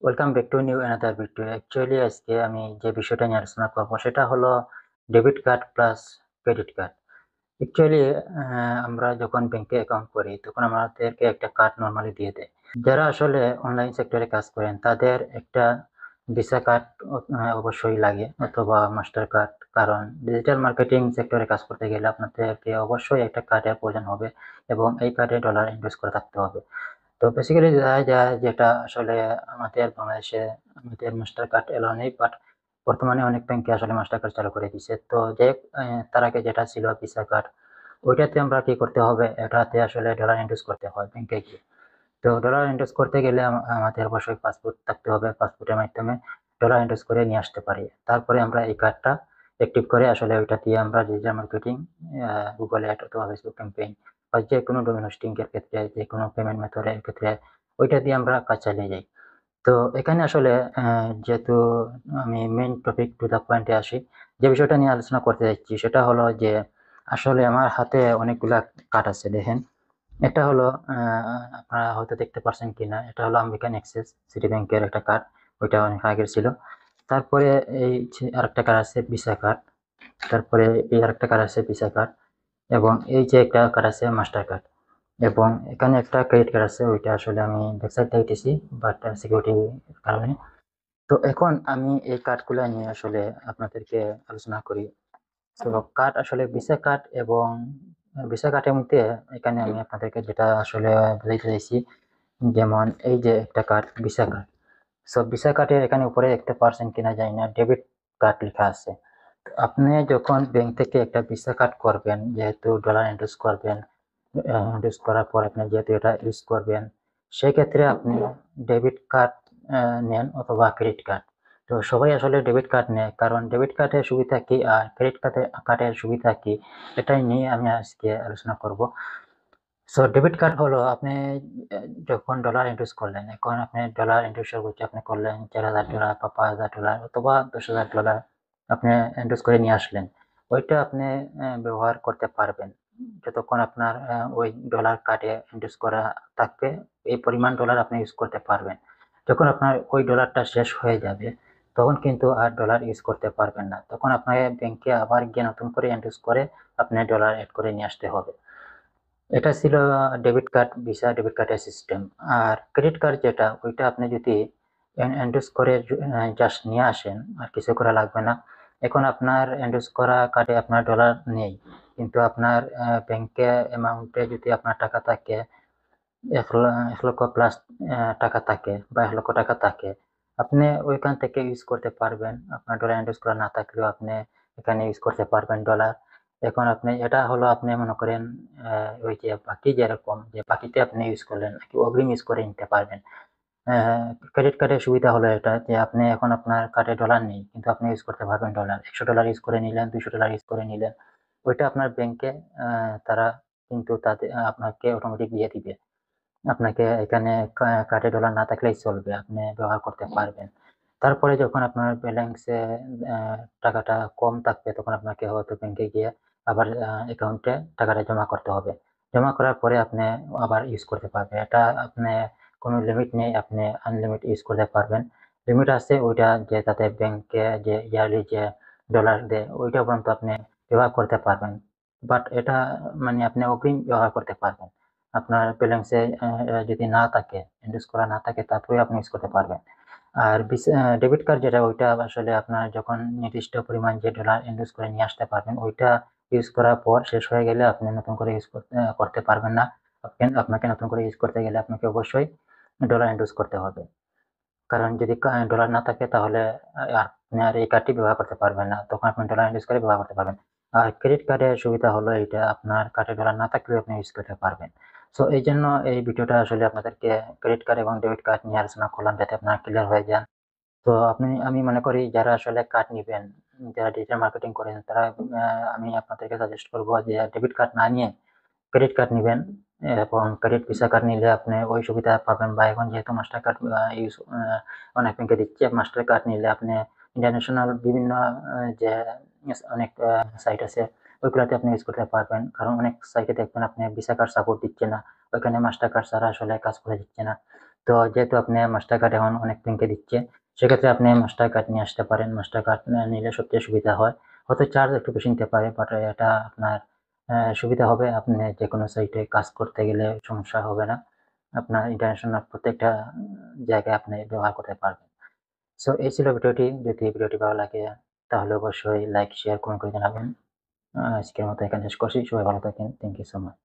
Welcome back to new another video. Actually আজকে আমি যে বিষয়টা নিয়ে আলোচনা করবো সেটা হলো debit card plus credit card. Actually আমরা যখন ব্যাংকে অ্যাকাউন্ট করি তখন আমাদেরকে একটা কার্ড নর্মালি দিয়ে দেয়। যারা আসলে অনলাইন সেক্টরে কাজ করেন তাদের একটা ভিসা কার্ড অবশ্যই লাগে অথবা মাস্টার কার্ড, কারণ ডিজিটাল মার্কেটিং সেক্টরে কাজ করতে গেলে আপনাদেরকে অবশ্যই একটা কার্ডের প্রয়োজন হবে এবং এই কার্ডে ডলার ইনভেস্ট করে থাকতে হবে। তো বেসিক্যালি দেখা যায় যেটা আসলে আমাদের বাংলাদেশে আমাদের মাস্টার কার্ড এলাও নেই, বাট বর্তমানে অনেক ব্যাংকে আসলে মাস্টার কার্ড চালু করে দিচ্ছে। তো যাই হোক, তার আগে যেটা ছিল ভিসা কার্ড, ওইটাতে আমরা কি করতে হবে, এটাতে আসলে ডলার ইনভেস্ট করতে হয় ব্যাংকে গিয়ে। তো ডলার ইনভেস্ট করতে গেলে আমাদের অবশ্যই পাসপোর্ট থাকতে হবে। পাসপোর্টের মাধ্যমে ডলার ইনভেস্ট করে নিয়ে আসতে পারি। তারপরে আমরা এই কার্ডটা অ্যাক্টিভ করে আসলে ওইটা দিয়ে আমরা ডিজিটাল মার্কেটিং, গুগল অ্যাড অথবা ফেসবুক ক্যাম্পেইন বা যে কোনো ডোমেন হোস্টিং এর ক্ষেত্রে, যে কোনো পেমেন্ট মেথডের ক্ষেত্রে ওইটা দিয়ে আমরা কাজ চালিয়ে যাই। তো এখানে আসলে যেহেতু আমি মেইন টপিক টু দ্য পয়েন্টে আসি, যে বিষয়টা নিয়ে আলোচনা করতে যাচ্ছি সেটা হলো যে আসলে আমার হাতে অনেকগুলা কার্ড আছে। দেখেন, এটা হলো আপনারা হয়তো দেখতে পারছেন কিনা, এটা হলো আমেরিকান এক্সেস সিটি ব্যাংকের একটা কার্ড। ওইটা অনেক আগের ছিল। তারপরে এই যে আরেকটা কার্ড আছে ভিসা কার্ড। তারপরে এই আরেকটা কার্ড আছে ভিসা কার্ড, এবং এই যে একটা কার্ড আছে মাস্টার কার্ড, এবং এখানে একটা ক্রেডিট কার্ড আছে। ওইটা আসলে আমি ব্যাকসাইড দিতেছি বাট সিকিউরিটি কারণে। তো এখন আমি এই কার্ডগুলো নিয়ে আসলে আপনাদেরকে আলোচনা করি। তো কার্ড আসলে ভিসা কার্ড এবং ভিসা কার্ডের মধ্যে এখানে আমি আপনাদেরকে যেটা আসলে বলতে চাইছি, যেমন এই যে একটা card visa card. So visa কার্ডের এখানে উপরে দেখতে পারছেন কিনা জানি না, ডেবিট কার্ড লেখা আছে। তো আপনি যখন ব্যাংক থেকে একটা ভিসা কার্ড করবেন, যেহেতু ডলার ইনভেস্ট করবেন, ইনভেস্ট করার পর আপনি যেহেতু এটা ইউজ করবেন, সেক্ষেত্রে আপনি ডেবিট কার্ড নেন অথবা ক্রেডিট কার্ড। তো সবাই আসলে ডেবিট কার্ড নেয়, কারণ ডেবিট কার্ডের সুবিধা কি আর ক্রেডিট কার্ডের সুবিধা কি, এটাই নিয়ে আমি আজকে আলোচনা করব। সো ডেবিট কার্ড হলো আপনি যখন ডলার ইনভেস্ট করলেন, এখন আপনি ডলার ইনভেস্ট করতে আপনি করলেন $4,000 বা $5,000 অথবা $10,000 আপনি ইনভেস্ট করে নিয়ে আসলেন। ওইটা আপনি ব্যবহার করতে পারবেন যতক্ষণ আপনার ওই ডলার কার্ডে ইনভেস্ট করা থাকবে। এই পরিমাণ ডলার আপনি ইউজ করতে পারবেন। যখন আপনার ওই ডলারটা শেষ হয়ে যাবে তখন কিন্তু আর ডলার ইউজ করতে পারবেন না। তখন আপনাকে ব্যাংকে আবার গিয়ে নতুন করে ইনভেস্ট করে আপনি ডলার এড করে নিয়ে আসতে হবে। এটা ছিল ডেবিট কার্ড, ভিসা ডেবিট কার্ডের সিস্টেম। আর ক্রেডিট কার্ড যেটা, ওইটা আপনি যদি এন্ডোর্স করে জাস্ট নিয়ে আসেন, আর কিছু করা লাগবে না। এখন আপনার এন্ডোর্স করা কার্ডে আপনার ডলার নেই, কিন্তু আপনার ব্যাংকে অ্যামাউন্টে যদি আপনার টাকা থাকে, 1 লক্ষ প্লাস টাকা থাকে বা 1 লক্ষ টাকা থাকে, আপনি ওইখান থেকে ইউজ করতে পারবেন। আপনার ডলার এন্ডোর্স করা না থাকলেও আপনি এখানে ইউজ করতে পারবেন ডলার। এখন আপনি এটা হলো, আপনি মনে করেন ওই যে বাকি যেরকম যে বাকিতে আপনি ইউজ করলেন নাকি অগ্রিম ইউজ করে নিতে পারবেন। ক্রেডিট কার্ডের সুবিধা হলো এটা যে আপনি এখন আপনার কার্ডে ডলার নেই, কিন্তু আপনি ইউজ করতে পারবেন ডলার। $100 ইউজ করে নিলেন, $200 ইউজ করে নিলেন, ওইটা আপনার ব্যাংকে তারা কিন্তু তাদের আপনাকে অটোমেটিক দিয়ে দিবে। আপনাকে এখানে কার্ডে ডলার না থাকলেই চলবে, আপনি ব্যবহার করতে পারবেন। তারপরে যখন আপনার ব্যালেন্সে টাকাটা কম থাকবে তখন আপনাকে হয়তো ব্যাংকে গিয়ে আবার অ্যাকাউন্টে টাকাটা জমা করতে হবে। জমা করার পরে আপনি আবার ইউজ করতে পারবেন। এটা আপনি কোনো লিমিট নেই, আপনি আনলিমিটেড ইউজ করতে পারবেন। লিমিট আছে ওইটা, যে তাতে ব্যাংকে যে ইয়ারলি যে ডলার দেয় ওইটা পর্যন্ত আপনি ব্যবহার করতে পারবেন। বাট এটা মানে আপনি অগ্রিম ব্যবহার করতে পারবেন। আপনার ব্যালেন্সে যদি না থাকে, ইনভেস্ট করা না থাকে, তারপরে আপনি ইউজ করতে পারবেন। আর ডেবিট কার্ড যেটা, ওইটা আসলে আপনার যখন নির্দিষ্ট পরিমাণ যে ডলার ইনভেস্ট করে নিয়ে আসতে পারবেন, ওইটা ইউজ করার পর শেষ হয়ে গেলে আপনি নতুন করে ইউজ করতে পারবেন না। আপনাকে নতুন করে ইউজ করতে গেলে আপনাকে অবশ্যই ডলার ইনভেস্ট করতে হবে। কারণ যদি ডলার না থাকে তাহলে আপনি আর এই কার্ডটি ব্যবহার করতে পারবেন না। তখন আপনি ডলার ইনভেস্ট করে ব্যবহার করতে পারবেন। আর ক্রেডিট কার্ডের সুবিধা হলো এইটা, আপনার কার্ডে ডলার না থাকলেও আপনি ইউজ করতে পারবেন। সো এইজন্য এই ভিডিওটা আসলে আপনাদেরকে ক্রেডিট কার্ড এবং ডেবিট কার্ড নিয়ে আলোচনা করলাম, যাতে আপনারা ক্লিয়ার হয়ে যান। তো আমি মনে করি যারা আসলে কার্ড নিবেন, যারা ডিজিটাল মার্কেটিং করেন, তারা আমি আপনাদেরকে সাজেস্ট করব যে ডেবিট কার্ড না নিয়ে ক্রেডিট কার্ড নিবেন। এবং ক্রেডিট ভিসা কার্ড নিলে আপনি ওই সুবিধা পাবেন, বা এখন যেহেতু মাস্টার কার্ড ইউজ অনেক ব্যাংকে দিচ্ছে, মাস্টার কার্ড নিলে আপনি ইন্টারন্যাশনাল বিভিন্ন যে অনেক সাইট আছে ওইগুলাতে আপনি ইউজ করতে পারবেন। কারণ অনেক সাইটে দেখবেন আপনি ভিসা কার্ড সাপোর্ট দিচ্ছে না, ওইখানে মাস্টার কার্ড ছাড়া আসলে কাজ করে দিচ্ছে না। তো যেহেতু আপনি মাস্টার কার্ড এখন অনেক ব্যাংকে দিচ্ছে, সেক্ষেত্রে আপনি মাস্টার কার্ড নিয়ে আসতে পারেন। মাস্টার কার্ড নিলে সবচেয়ে সুবিধা হয়। হয়তো চার্জ একটু বেশি নিতে পারে, বাট এটা আপনার সুবিধা হবে। আপনি যেকোনো সাইটে কাজ করতে গেলে সমস্যা হবে না। আপনার ইন্টারন্যাশনাল প্রত্যেকটা জায়গায় আপনি ব্যবহার করতে পারবেন। সো এই ছিল ভিডিওটি। যদি ভিডিওটি ভালো লাগে তাহলে অবশ্যই লাইক, শেয়ার, কমেন্ট করে জানাবেন। আজকের মতো এখানে শেষ করছি। সবাই ভালো থাকেন। Thank you so much.